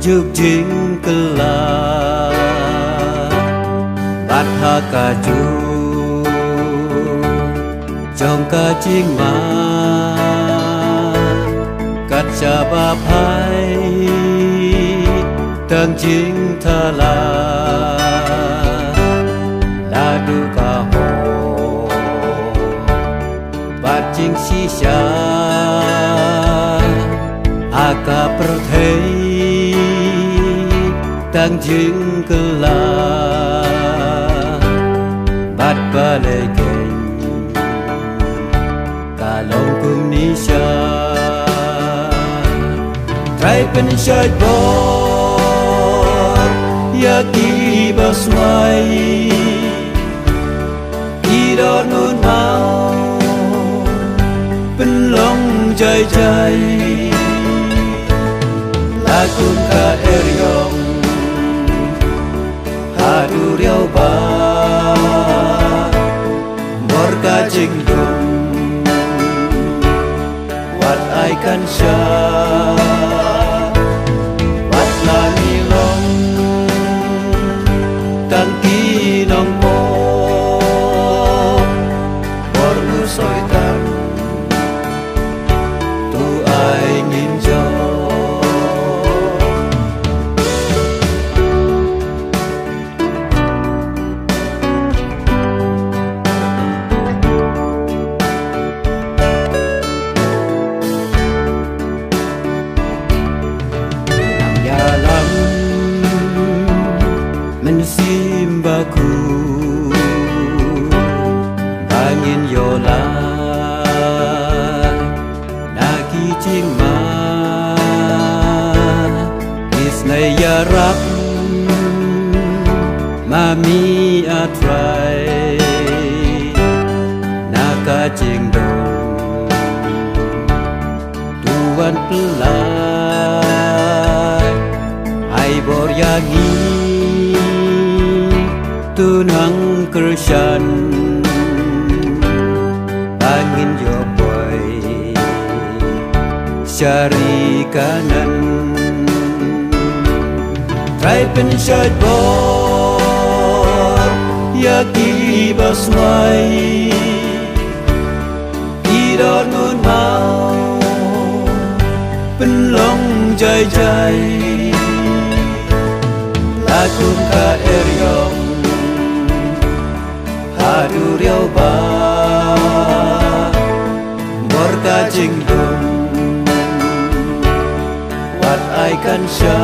juk jing kelah bát ha ca chu trong ca jing ma cắt cha ba phai tang jing tha la du ca ho bát jing si sha aka perthei tang jing kelah bát ba le gen ka long kum ni sha trai pen shai bo ya ki ba swai ki do nun mau pen long jai jai lagun ka eryong hadu riau ba mor ka jing dum wat ai kan sha wat la ni long tang ki nong mo mor nu soi tan tu ai ngin jo mensimbaku angin yola nagi jing ma isnai yarap mami atrai naga jing dong tuan pelai ai bor yangi tunang kershan angin yo boy syari kanan trai pen syai bor ya ki baswai ida nun mau pen long jai jai lagun ka eryong hadu riau ba mor ka jing dum wat ai kan sha